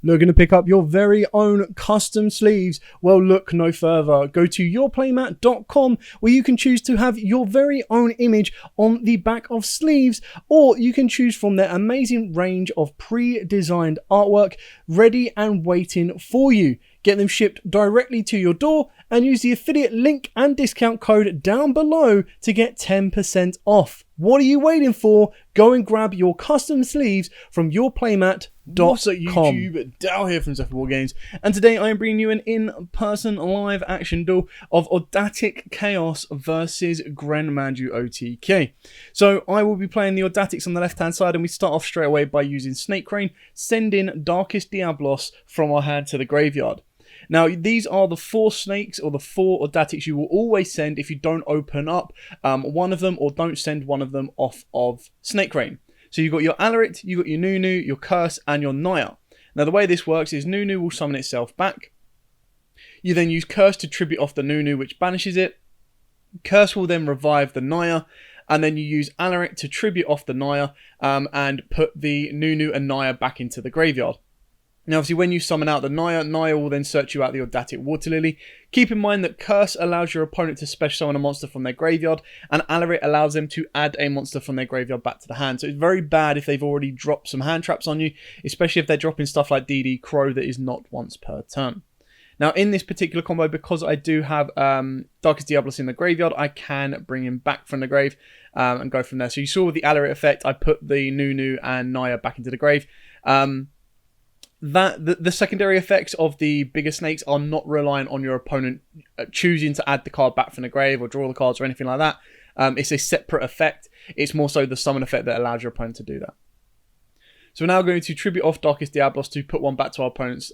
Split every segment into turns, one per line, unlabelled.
Looking to pick up your very own custom sleeves? Well, look no further. Go to yourplaymat.com where you can choose to have your very own image on the back of sleeves, or you can choose from their amazing range of pre-designed artwork ready and waiting for you. Get them shipped directly to your door and use the affiliate link and discount code down below to get 10% off. What are you waiting for? Go and grab your custom sleeves from yourplaymat.com.
What's up YouTube, Duel here from Zephyr Games, and today I am bringing you an in-person live action duel of Ogdoadic Chaos versus Gren Maju OTK. So I will be playing the Ogdoadics on the left hand side, and we start off straight away by using Snake Crane, sending Darkest Diablos from our hand to the graveyard. Now, these are the 4 snakes or the 4 Ogdoadics you will always send if you don't open up one of them or don't send one of them off of Snake Crane. So you've got your Alarit, you've got your Nunu, your Curse, and your Naya. Now, the way this works is Nunu will summon itself back. You then use Curse to tribute off the Nunu, which banishes it. Curse will then revive the Naya. And then you use Alarit to tribute off the Naya and put the Nunu and Naya back into the graveyard. Now, obviously, when you summon out the Naya, Naya will then search you out the Ogdoadic Water Lily. Keep in mind that Curse allows your opponent to special summon a monster from their graveyard, and Alarit allows them to add a monster from their graveyard back to the hand. So it's very bad if they've already dropped some hand traps on you, especially if they're dropping stuff like DD Crow that is not once per turn. Now, in this particular combo, because I do have Darkest Diablos in the graveyard, I can bring him back from the grave and go from there. So you saw with the Alarit effect, I put the Nunu and Naya back into the grave. The secondary effects of the bigger snakes are not reliant on your opponent choosing to add the card back from the grave or draw the cards or anything like that. It's a separate effect. It's more so the summon effect that allows your opponent to do that. So we're now going to tribute off Darkest Diablos to put one back to our opponent's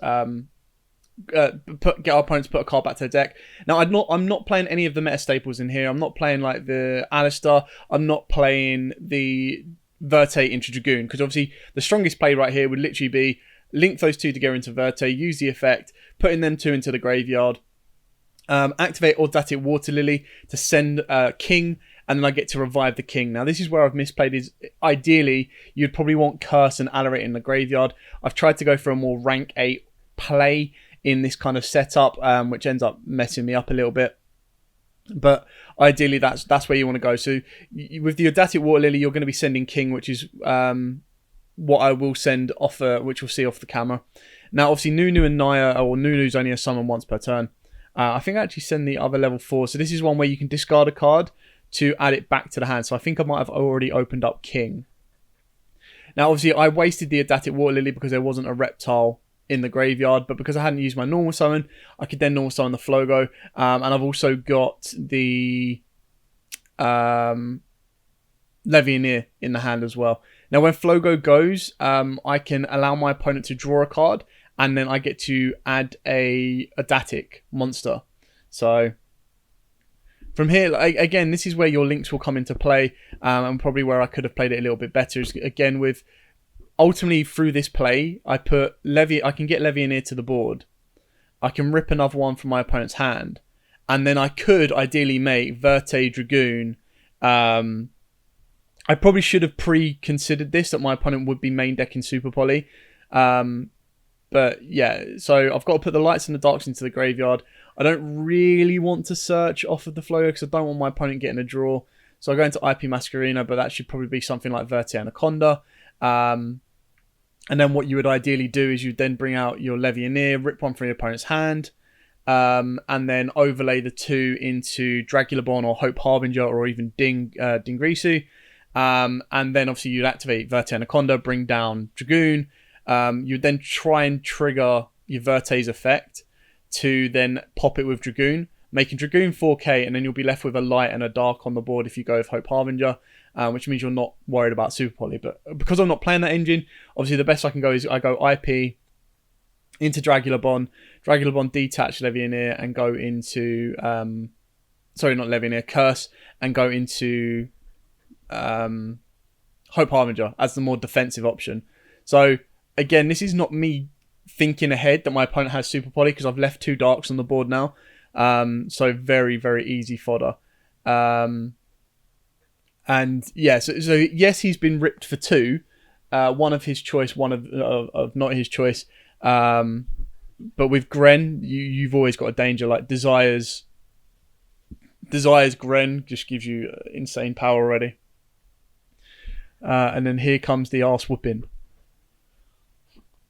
get our opponent to put a card back to the deck. Now, I'm not playing any of the meta staples in here. I'm not playing like the Alistar. I'm not playing the Verte into Dragoon, because obviously the strongest play right here would literally be link those 2 together into Verte, use the effect, putting them 2 into the graveyard, activate Ogdoadic Water Lily to send King, and then I get to revive the King. Now, this is where I've misplayed, is ideally you'd probably want Curse and Alarit in the graveyard. I've tried to go for a more rank 8 play in this kind of setup, which ends up messing me up a little bit. But ideally, that's where you want to go. So with the Ogdoadic Water Lily, you're going to be sending King, which is what I will send off, which we'll see off the camera. Now, obviously, Nunu and Naya, or Nunu's only a summon once per turn. I think I actually send the other level 4. So this is one where you can discard a card to add it back to the hand. So I think I might have already opened up King. Now, obviously, I wasted the Ogdoadic Water Lily because there wasn't a reptile in the graveyard, but because I hadn't used my normal summon, I could then normal summon the Flogo. And I've also got the Levianeer in the hand as well. Now, when Flogo goes, I can allow my opponent to draw a card, and then I get to add a Ogdoadic monster. So from here, again, this is where your links will come into play, and probably where I could have played it a little bit better is, again, with ultimately through this play, I can get Levianeer to the board. I can rip another one from my opponent's hand, and then I could ideally make Verte Dragoon. I probably should have pre-considered this, that my opponent would be main decking Super Poly. But yeah, so I've got to put the lights and the darks into the graveyard. I don't really want to search off of the Flogo because I don't want my opponent getting a draw. So I go into IP Masquerena, but that should probably be something like Verte Anaconda. And then what you would ideally do is you'd then bring out your Levianeer, rip one from your opponent's hand, and then overlay the 2 into Dragulabon or Hope Harbinger or even Dingrisu. And then obviously you'd activate Verte Anaconda, bring down Dragoon. You'd then try and trigger your Verte's effect to then pop it with Dragoon, making Dragoon 4k, and then you'll be left with a light and a dark on the board if you go with Hope Harbinger, which means you're not worried about Super Poly. But because I'm not playing that engine, obviously the best I can go is I go IP into Dragulabon detach Levianeer and go into sorry, not Levianeer, Curse, and go into Hope Harbinger as the more defensive option. So again, this is not me thinking ahead that my opponent has Super Poly, because I've left 2 darks on the board now. So very, very easy fodder. And yeah, so yes, he's been ripped for 2. One of his choice, one of not his choice. But with Gren, you've always got a danger. Like Desire's Gren just gives you insane power already. And then here comes the arse whooping.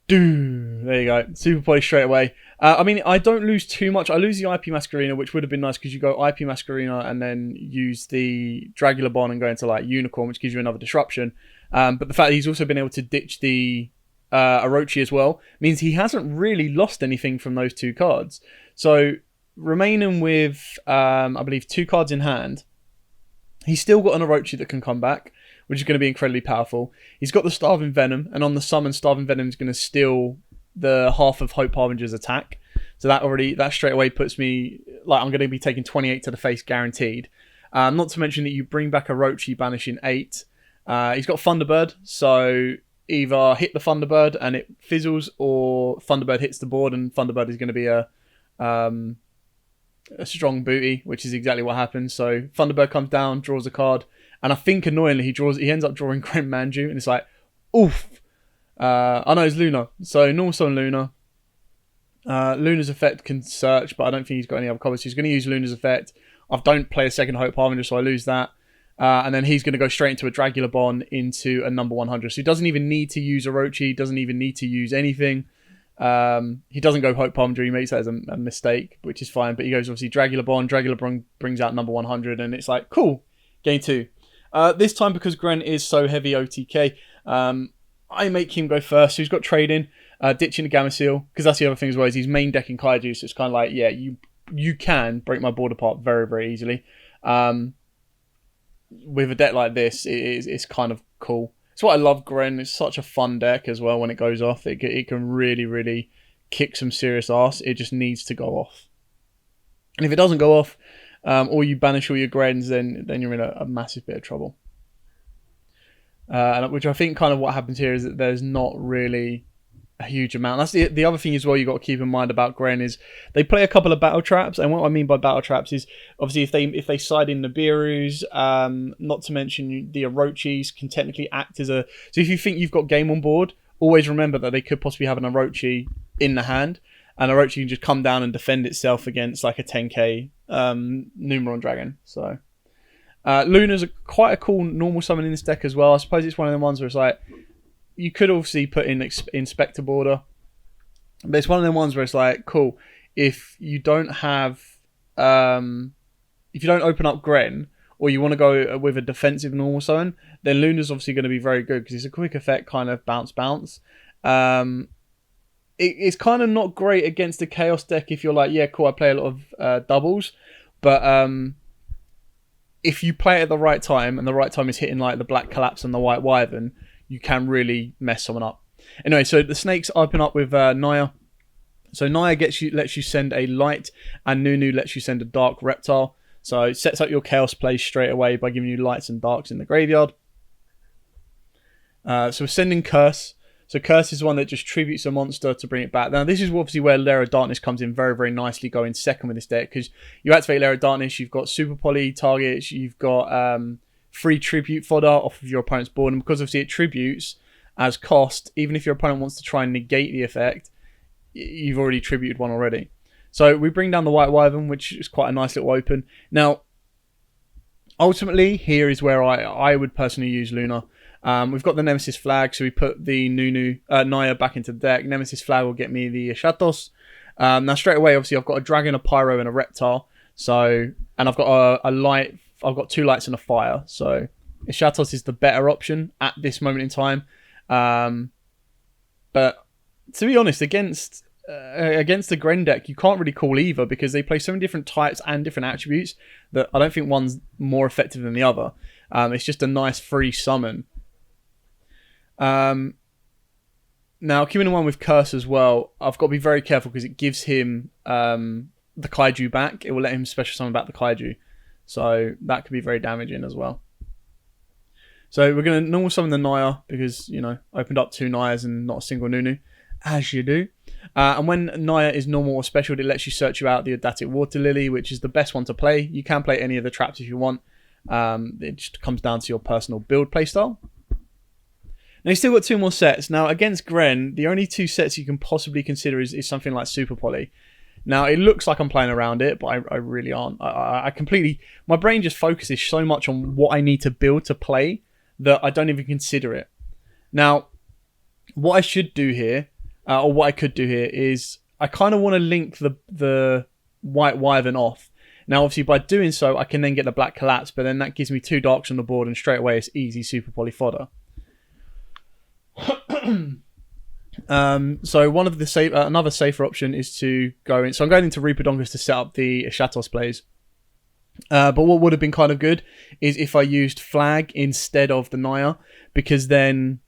There you go. Super play straight away. I mean, I don't lose too much. I lose the IP Masquerina, which would have been nice because you go IP Masquerina and then use the Dragula Bond and go into like Unicorn, which gives you another disruption. But the fact that he's also been able to ditch the Orochi as well means he hasn't really lost anything from those two cards. So remaining with, I believe, 2 cards in hand, he's still got an Orochi that can come back, which is going to be incredibly powerful. He's got the Starving Venom, and on the summon, Starving Venom is going to steal the half of Hope Harbinger's attack. So that straight away puts me, like, I'm going to be taking 28 to the face guaranteed. Not to mention that you bring back Orochi, banishing 8. He's got Thunderbird, so either hit the Thunderbird and it fizzles, or Thunderbird hits the board and Thunderbird is going to be a strong booty, which is exactly what happens. So Thunderbird comes down, draws a card, and I think annoyingly he ends up drawing Gren Maju, and it's like, oof. I know it's Luna, so normal summon Luna. Luna's effect can search, but I don't think he's got any other copies. So he's going to use Luna's effect. I don't play a second Hope Harbinger, so I lose that. And then he's going to go straight into a Dragula Bond into a number 100. So he doesn't even need to use Orochi. He doesn't even need to use anything. He doesn't go Hope Harbinger. He makes that as a mistake, which is fine. But he goes obviously Dragula Bond. Dragula Bond brings out number 100, and it's like, cool, game 2. This time, because Gren is so heavy OTK, I make him go first. So he's got trading, ditching the Gamma Seal, because that's the other thing as well, is he's main decking Kaiju, so it's kind of like, yeah, you can break my board apart very, very easily. With a deck like this, it's kind of cool. It's what I love, Gren. It's such a fun deck as well when it goes off. It can really, really kick some serious ass. It just needs to go off. And if it doesn't go off, or you banish all your Grens, then you're in a massive bit of trouble. Which I think kind of what happens here is that there's not really a huge amount. That's the other thing as well you got to keep in mind about Gren is they play a couple of battle traps, and what I mean by battle traps is obviously if they side in Nibiru's, not to mention the Orochis can technically act as a... So if you think you've got game on board, always remember that they could possibly have an Orochi in the hand, and Orochi can just come down and defend itself against like a 10k Numeron Dragon. So Luna's quite a cool normal summon in this deck as well. I suppose it's one of the ones where it's like, you could obviously put in Inspector Border, but it's one of the ones where it's like, cool, if you don't have, if you don't open up Gren, or you want to go with a defensive normal summon, then Luna's obviously going to be very good, because it's a quick effect kind of bounce. It's kind of not great against the Chaos deck if you're like, yeah, cool, I play a lot of doubles, but if you play it at the right time, and the right time is hitting like the Black Collapse and the White Wyvern, you can really mess someone up. Anyway, so the snakes open up with Naya. So Naya lets you send a light, and Nunu lets you send a dark reptile. So it sets up your chaos play straight away by giving you lights and darks in the graveyard. So we're sending Curse. So Curse is one that just tributes a monster to bring it back. Now this is obviously where Lair of Darkness comes in very, very nicely, going second with this deck, because you activate Lair of Darkness, you've got super poly targets, you've got free tribute fodder off of your opponent's board, and because obviously it tributes as cost, even if your opponent wants to try and negate the effect, you've already tributed one already. So we bring down the White Wyvern, which is quite a nice little open. Now, ultimately, here is where I would personally use Luna. We've got the Nemesis flag, so we put the Naya back into the deck. Nemesis flag will get me the Shatos. Now straight away, obviously, I've got a dragon, a pyro, and a reptile. So, and I've got a light. I've got 2 lights and a fire. So Shatos is the better option at this moment in time. But to be honest, against the Gren deck, you can't really call either, because they play so many different types and different attributes that I don't think one's more effective than the other. It's just a nice free summon. Now, keeping in mind with Curse as well, I've got to be very careful, because it gives him the Kaiju back. It will let him special summon back the Kaiju. So that could be very damaging as well. So we're going to normal summon the Naya, because, you know, opened up 2 Nayas and not a single Nunu, as you do. And when Naya is normal or special, it lets you search you out the Ogdoadic Water Lily, which is the best one to play. You can play any of the traps if you want. It just comes down to your personal build playstyle. Now, you still got 2 more sets. Now, against Gren, the only 2 sets you can possibly consider is something like Super Poly. Now, it looks like I'm playing around it, but I really aren't. I completely... My brain just focuses so much on what I need to build to play that I don't even consider it. Now, what I should do here, or what I could do here, is I kind of want to link the White Wyvern off. Now, obviously, by doing so, I can then get the Black Collapse, but then that gives me 2 Darks on the board, and straight away it's easy Super Poly fodder. So one of the another safer option is to go in. So I'm going into Reaperdonkus to set up the Shatos plays. But what would have been kind of good is if I used Flag instead of the Naya, because then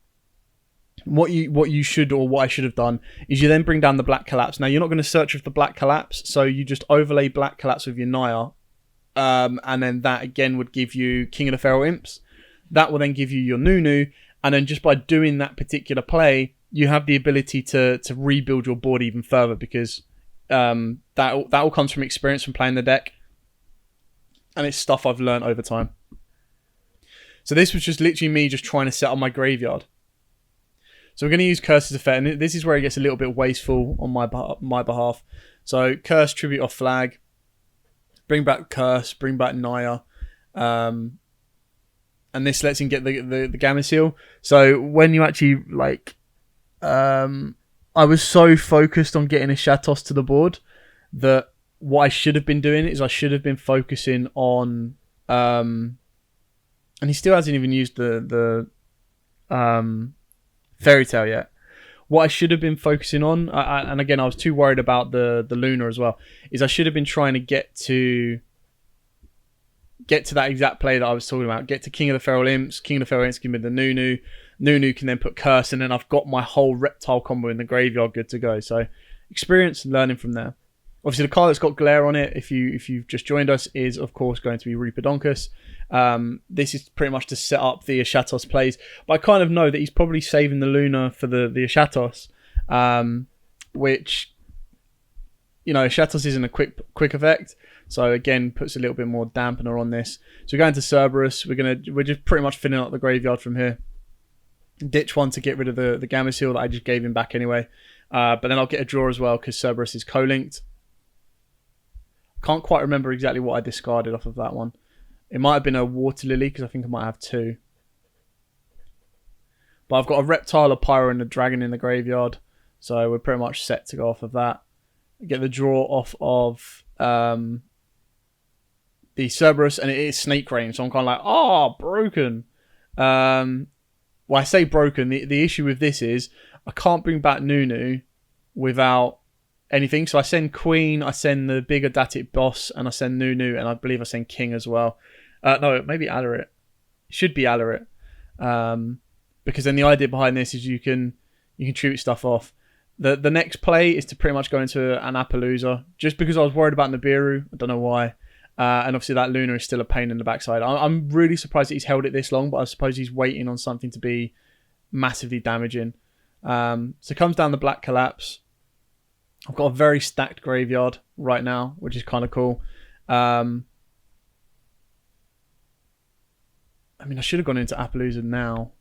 what you should, or what I should have done, is you then bring down the Black Collapse. Now, you're not going to search with the Black Collapse, so you just overlay Black Collapse with your Naya, and then that again would give you King of the Feral Imps. That will then give you your Nunu, and then just by doing that particular play, you have the ability to rebuild your board even further, because that all comes from experience from playing the deck, and it's stuff I've learned over time. So this was just literally me just trying to set up my graveyard. So we're going to use Curse's effect, and this is where it gets a little bit wasteful on my behalf. So Curse, Tribute off Flag, bring back Curse, bring back Naya, and this lets him get the Gamma Seal. So when you actually like... I was so focused on getting a Shatos to the board that what I should have been doing is I should have been focusing on... and he still hasn't even used the Fairy Tale yet. What I should have been focusing on, and again, I was too worried about the Luna as well, is I should have been trying to get to that exact play that I was talking about. Get to King of the Feral Imps. King of the Feral Imps give me the Nunu. Nunu can then put Curse, and then I've got my whole Reptile combo in the graveyard good to go. So experience and learning from there. Obviously, the card that's got Glare on it, if you've just joined us, is of course going to be Reaperdonkus. This is pretty much to set up the Shatos plays, but I kind of know that he's probably saving the Luna for the Shatos, which, you know, Shatos isn't a quick effect, so again puts a little bit more dampener on this. So we're going to Cerberus. We're just pretty much filling up the graveyard from here. Ditch one to get rid of the Gamma Seal that I just gave him back anyway, but then I'll get a draw as well because Cerberus is co-linked. Can't quite remember exactly what I discarded off of that one. It might have been a Water Lily because I think I might have 2. But I've got a Reptile, a Pyro, and a Dragon in the graveyard. So we're pretty much set to go off of that. Get the draw off of the Cerberus, and it is Snake Rain. So I'm kind of like, oh, broken. Well, I say broken. The issue with this is I can't bring back Nunu without anything. So I send Queen, I send the big Ogdoadic boss, and I send Nunu, and I believe I send King as well. No, maybe Alarit. It should be Alarit. Because then the idea behind this is you can shoot stuff off. The next play is to pretty much go into an Appaloosa, just because I was worried about Nibiru. I don't know why. And obviously that Luna is still a pain in the backside. I'm really surprised that he's held it this long, but I suppose he's waiting on something to be massively damaging. So it comes down the Black Collapse. I've got a very stacked graveyard right now, which is kind of cool. I mean, I should have gone into Appaloosa now,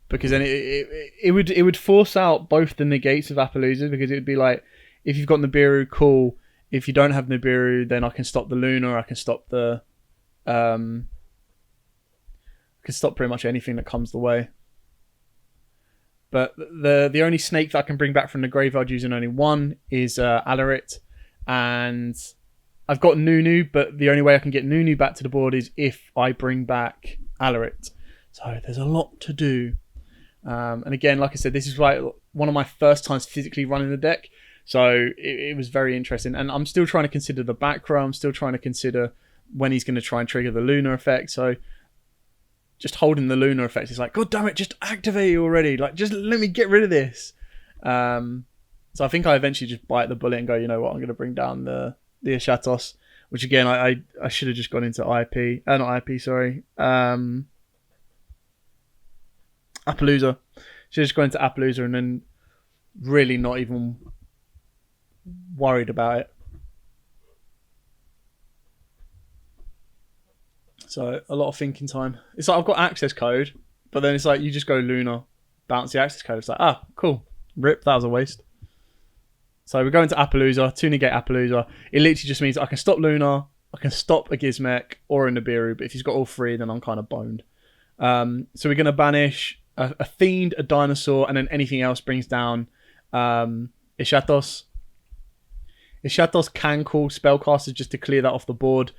because then it would force out both the negates of Appaloosa, because it would be like, if you've got Nibiru, cool. If you don't have Nibiru, then I can stop the Luna. I can stop the I can stop pretty much anything that comes the way. But the only snake that I can bring back from the graveyard using only one is Alarit. And I've got Nunu, but the only way I can get Nunu back to the board is if I bring back Alarit. So there's a lot to do. And again, like I said, this is like one of my first times physically running the deck. So it was very interesting. And I'm still trying to consider the back row. I'm still trying to consider when he's going to try and trigger the Luna effect. So just holding the Luna effect is like, God damn it, just activate it already. Like, just let me get rid of this. So I think I eventually just bite the bullet and go, you know what, I'm going to bring down the Shatos, which again, I should have just gone into IP. Not IP, sorry. Appaloosa. Should have just gone into Appaloosa and then really not even worried about it. So a lot of thinking time. It's like I've got access code, But then it's like, you just go Luna, bounce the access code. It's like, ah, cool. Rip, that was a waste. So we're going to Appaloosa, to negate Appaloosa. It literally just means I can stop Luna, I can stop a Gizmek or a Nibiru, but if he's got all three, then I'm kind of boned. So we're going to banish a Fiend, a Dinosaur, and then anything else brings down Ishatos. Ishatos can call Spellcasters just to clear that off the board.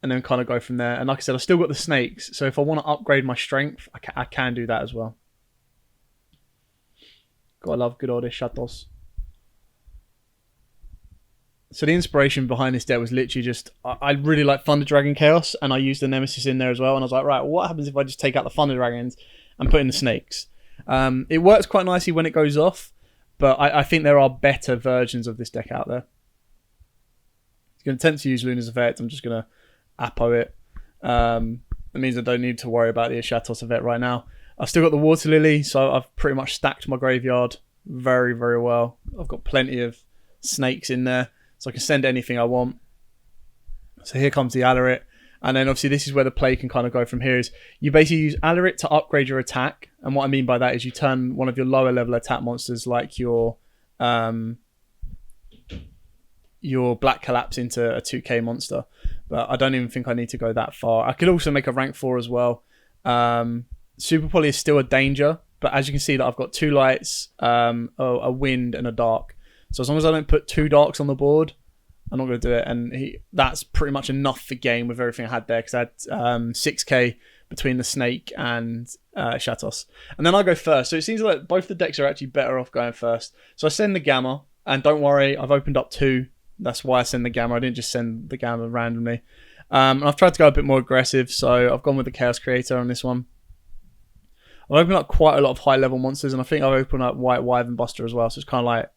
And then kind of go from there. And like I said, I've still got the snakes. So if I want to upgrade my strength, I can do that as well. Gotta love good old Ishatos. So the inspiration behind this deck was literally just, I really like Thunder Dragon Chaos, and I used the Nemesis in there as well. And I was like, right, what happens if I just take out the Thunder Dragons and put in the snakes? It works quite nicely when it goes off, but I think there are better versions of this deck out there. It's going to attempt to use Luna's effect. I'm just going to Appo it. It means I don't need to worry about the Ishatos effect right now. I've still got the Water Lily, so I've pretty much stacked my graveyard very, very well. I've got plenty of snakes in there, so I can send anything I want. So here comes the Alarit. And then obviously this is where the play can kind of go from here, is you basically use Alarit to upgrade your attack. And what I mean by that is you turn one of your lower level attack monsters, like your Black Collapse, into a 2k monster. But I don't even think I need to go that far. I could also make a rank 4 as well. Super Poly is still a danger, but as you can see that I've got 2 lights, a wind and a dark. So as long as I don't put 2 darks on the board, I'm not going to do it. And that's pretty much enough for game with everything I had there, because I had 6k between the snake and Shatos. And then I go first. So it seems like both the decks are actually better off going first. So I send the Gamma, and don't worry, I've opened up 2. That's why I send the Gamma. I didn't just send the Gamma randomly. And I've tried to go a bit more aggressive, so I've gone with the Chaos Creator on this one. I've opened up quite a lot of high-level monsters, and I think I've opened up White Wyvern Buster as well, so it's kind of like,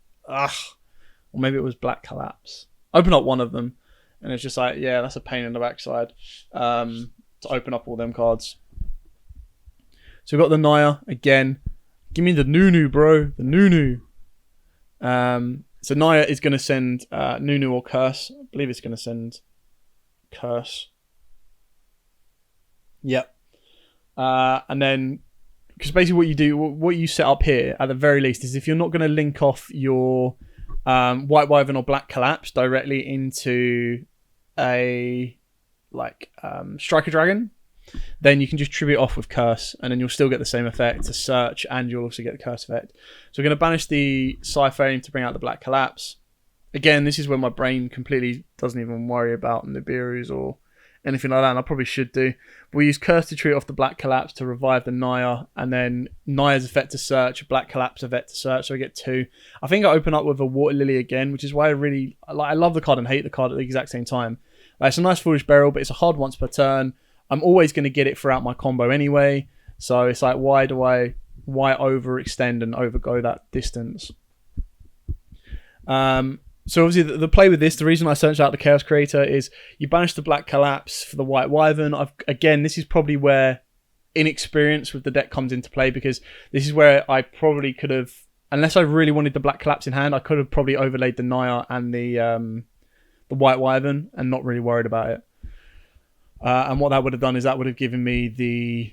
or maybe it was Black Collapse. I opened up one of them, and it's just like, yeah, that's a pain in the backside to open up all them cards. So we've got the Naya again. Give me the Nunu, bro. The Nunu. So Naya is going to send Nunu or Curse. I believe it's going to send Curse. Yep. And then, because basically what you set up here, at the very least, is if you're not going to link off your White Wyvern or Black Collapse directly into a Striker Dragon, then you can just tribute off with Curse, and then you'll still get the same effect to search, and you'll also get the Curse effect. So we're going to banish the Cyphane to bring out the Black Collapse. Again, this is where my brain completely doesn't even worry about Nibiru's or anything like that, and I probably should do. But we use Curse to treat off the Black Collapse to revive the Naya, and then Naya's effect to search, Black Collapse effect to search, so I get 2. I think I open up with a Water Lily again, which is why I love the card and hate the card at the exact same time. It's a nice Foolish Burial, but it's a hard once per turn. I'm always going to get it throughout my combo anyway, so it's like, why overextend and overgo that distance? So obviously the play with this, the reason I searched out the Chaos Creator is you banish the Black Collapse for the White Wyvern. Again, this is probably where inexperience with the deck comes into play, because this is where I probably could have, unless I really wanted the Black Collapse in hand, I could have probably overlaid the Naya and the White Wyvern and not really worried about it. And what that would have done is that would have given me the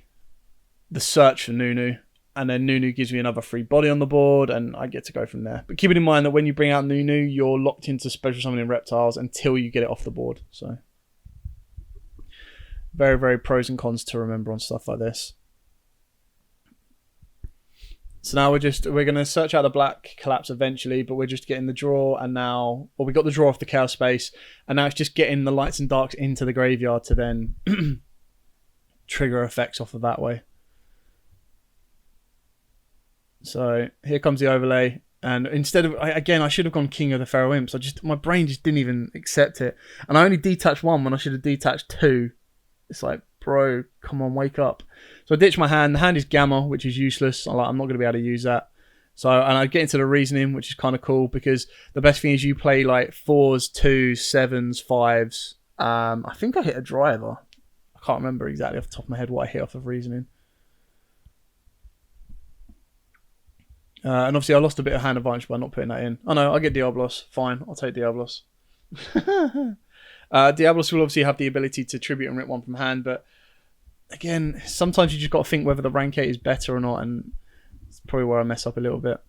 search for Nunu, and then Nunu gives me another free body on the board, and I get to go from there. But keep it in mind that when you bring out Nunu, you're locked into special summoning reptiles until you get it off the board. So very, very pros and cons to remember on stuff like this. So now we're going to search out the Black Collapse eventually, but we're just getting the draw, and now, we got the draw off the Chaos Space, and now it's just getting the lights and darks into the graveyard to then trigger effects off of that way. So here comes the overlay, and instead of, I should have gone King of the Pharaoh Imps. My brain just didn't even accept it, and I only detached 1 when I should have detached 2. It's like, bro, come on, wake up. So I ditch my hand. The hand is Gamma, which is useless. I'm not going to be able to use that. So, and I get into the reasoning, which is kind of cool, because the best thing is you play like 4s, 2s, 7s, 5s. I think I hit a driver. I can't remember exactly off the top of my head what I hit off of reasoning. And obviously I lost a bit of hand advantage by not putting that in. Oh no, I get Diablos. Fine, I'll take Diablos. Diablos will obviously have the ability to tribute and rip 1 from hand, but again, sometimes you just got to think whether the rank 8 is better or not, and it's probably where I mess up a little bit.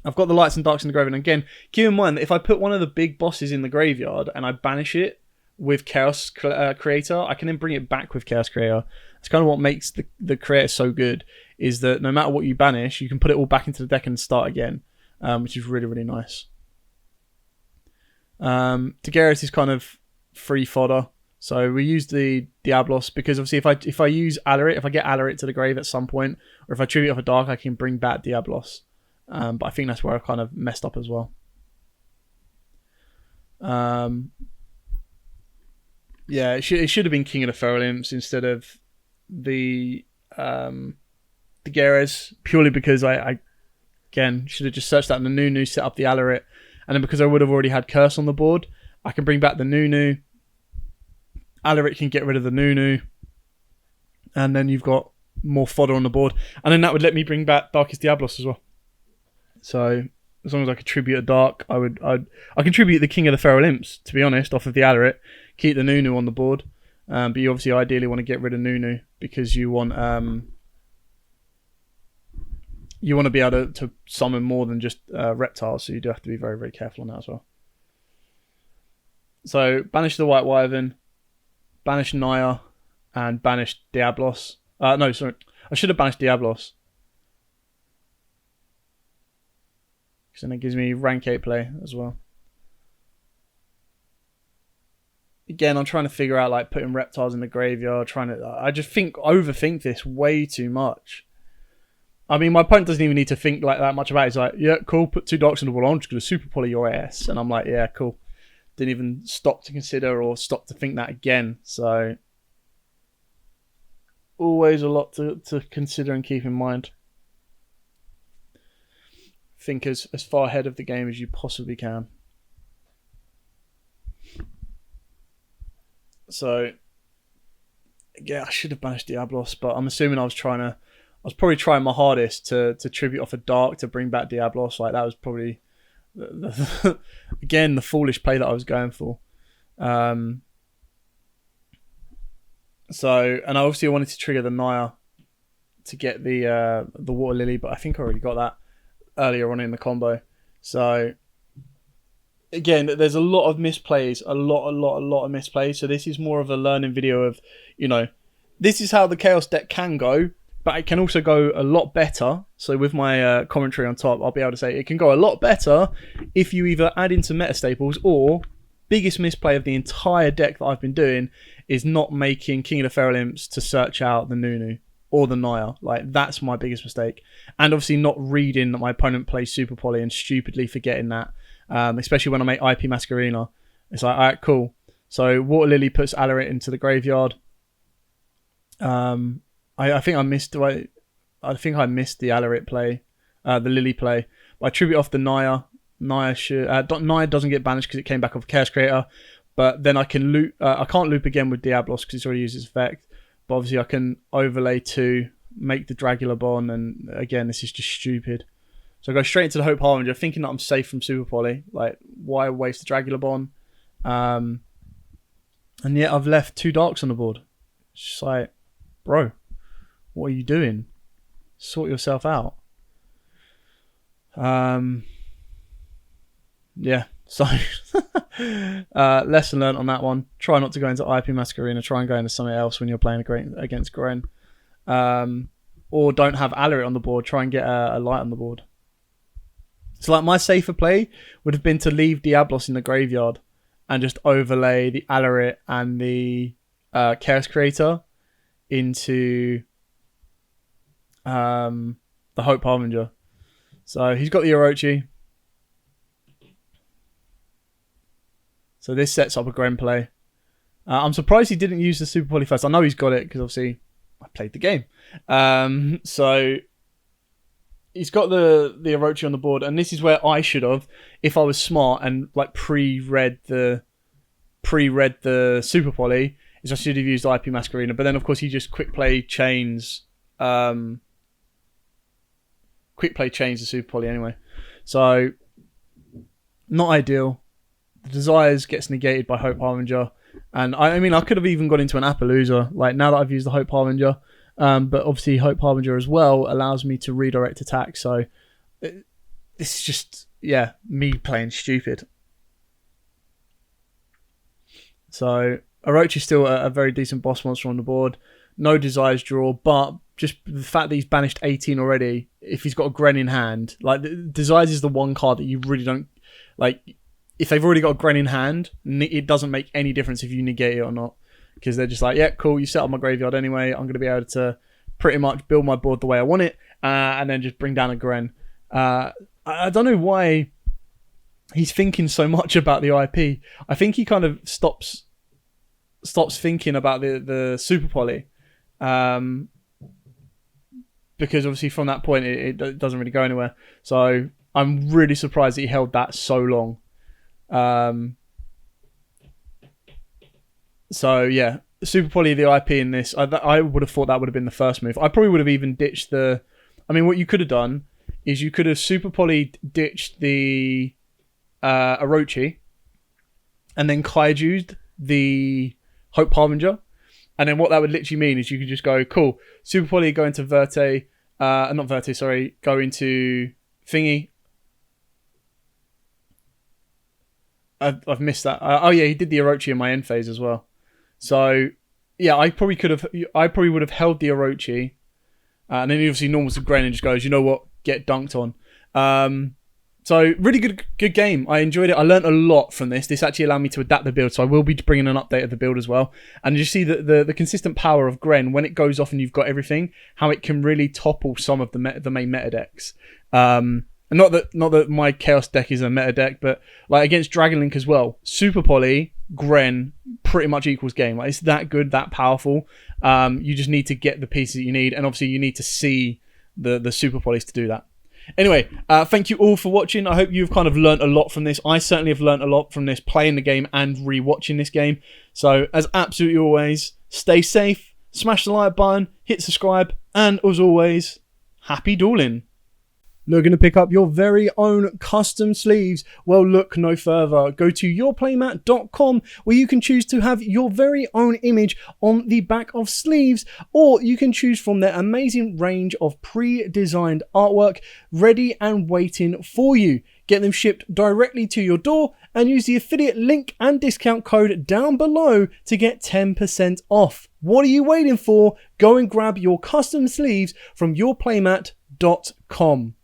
I've got the lights and darks in the graveyard. And again, keep in mind that if I put one of the big bosses in the graveyard and I banish it with Chaos Creator, I can then bring it back with Chaos Creator. It's kind of what makes the Creator so good, is that no matter what you banish, you can put it all back into the deck and start again, which is really, really nice. Daguerreo's is kind of free fodder. So we use the Diablos because obviously if I use Alarit, if I get Alarit to the grave at some point, or if I tribute off a dark, I can bring back Diablos. But I think that's where I kind of messed up as well. Yeah, it should have been King of the Feral Imps instead of the Daguerreo's, purely because I again should have just searched that in the Nunu, set up the Alarit, and then because I would have already had Curse on the board, I can bring back the Nunu. Alarit can get rid of the Nunu, and then you've got more fodder on the board, and then that would let me bring back Darkest Diablos as well. So as long as I contribute a dark, I contribute the King of the Feral Imps, to be honest, off of the Alarit, keep the Nunu on the board, but you obviously ideally want to get rid of Nunu because you want to be able to summon more than just reptiles, so you do have to be very, very careful on that as well. So banish the White Wyvern, banish Naya, and banish Diablos. No, sorry. I should have banished Diablos. Because then it gives me rank 8 play as well. Again, I'm trying to figure out like putting reptiles in the graveyard. I just overthink this way too much. I mean, my opponent doesn't even need to think like that much about it. He's like, yeah, cool, put 2 darks on the board. I'm just going to super poly your ass. And I'm like, yeah, cool. Didn't even stop to consider or stop to think that again. So always a lot to consider and keep in mind. Think as far ahead of the game as you possibly can. So yeah, I should have banished Diablos, but I'm assuming I was probably trying my hardest to tribute off a dark to bring back Diablos. Like that was probably again the foolish play that I was going for. So, and I obviously wanted to trigger the Naya to get the Water Lily, but I think I already got that earlier on in the combo. So again, there's a lot of misplays, a lot of misplays. So this is more of a learning video of, this is how the Chaos deck can go, but it can also go a lot better. So with my commentary on top, I'll be able to say it can go a lot better if you either add into meta staples, or biggest misplay of the entire deck that I've been doing is not making King of the Feral Imps to search out the Nunu or the Naya. Like, that's my biggest mistake. And obviously not reading that my opponent plays Super Poly and stupidly forgetting that, especially when I make IP Masquerena. It's like, all right, cool. So Water Lily puts Alarit into the graveyard. I think I missed the Alarit play, the Lily play. But I tribute off the Naya. Naya doesn't get banished because it came back off Chaos Creator. But then I can loop. I can't loop again with Diablos because it's already used its effect. But obviously I can overlay 2, make the Dragula Bond, and again, this is just stupid. So I go straight into the Hope Harbinger, thinking that I'm safe from Super Poly. Like, why waste the Dragula Bond? And yet I've left 2 darks on the board. It's just like, bro, what are you doing? Sort yourself out. Yeah, so lesson learned on that one. Try not to go into IP Masquerena. Try and go into something else when you're playing against Gren. Or don't have Alarit on the board. Try and get a light on the board. So like my safer play would have been to leave Diablos in the graveyard and just overlay the Alarit and the Chaos Creator into the Hope Harbinger. So he's got the Orochi. So this sets up a Gren play. I'm surprised he didn't use the Super Poly first. I know he's got it because obviously I played the game. So he's got the Orochi on the board, and this is where I should have, if I was smart and like pre-read the Super Poly, is I should have used IP Masquerena. But then of course he just quick play chains the Super Poly anyway. So not ideal. The Desires gets negated by Hope Harbinger. And I mean, I could have even gone into an Appaloosa, like now that I've used the Hope Harbinger. But obviously Hope Harbinger as well allows me to redirect attack. So this is just, yeah, me playing stupid. So Orochi is still a very decent boss monster on the board. No Desires draw, but just the fact that he's banished 18 already, if he's got a Gren in hand, like Desires is the one card that you really don't, like, if they've already got a Gren in hand, it doesn't make any difference if you negate it or not. Because they're just like, yeah, cool, you set up my graveyard anyway, I'm going to be able to pretty much build my board the way I want it, and then just bring down a Gren. I don't know why he's thinking so much about the IP. I think he kind of stops thinking about the Super Poly. Because obviously from that point, it doesn't really go anywhere. So I'm really surprised that he held that so long. So yeah, Super Poly, the IP in this, I would have thought that would have been the first move. I probably would have even ditched the... I mean, what you could have done is you could have Super Poly ditched the Orochi and then Kaiju'd the Hope Harbinger. And then what that would literally mean is you could just go, cool, Super Poly go into Verte, not Verte, sorry, go into Thingy. I've missed that. Oh yeah, he did the Orochi in my end phase as well. So yeah, I probably would have held the Orochi, and then obviously normals to Gren and just goes, you know what, get dunked on. So really good game. I enjoyed it. I learned a lot from this. This actually allowed me to adapt the build, so I will be bringing an update of the build as well. And you see the consistent power of Gren when it goes off and you've got everything, how it can really topple some of the main meta decks. Not that my Chaos deck is a meta deck, but like against Dragon Link as well, Super Poly, Gren pretty much equals game. Like, it's that good, that powerful. You just need to get the pieces that you need, and obviously you need to see the Super Polys to do that. Anyway, thank you all for watching. I hope you've kind of learnt a lot from this. I certainly have learnt a lot from this, playing the game and rewatching this game. So as absolutely always, stay safe, smash the like button, hit subscribe, and as always, happy dueling.
Looking to pick up your very own custom sleeves? Well, look no further. Go to Yourplaymat.com, where you can choose to have your very own image on the back of sleeves, or you can choose from their amazing range of pre-designed artwork ready and waiting for you. Get them shipped directly to your door and use the affiliate link and discount code down below to get 10% off. What are you waiting for? Go and grab your custom sleeves from Yourplaymat.com.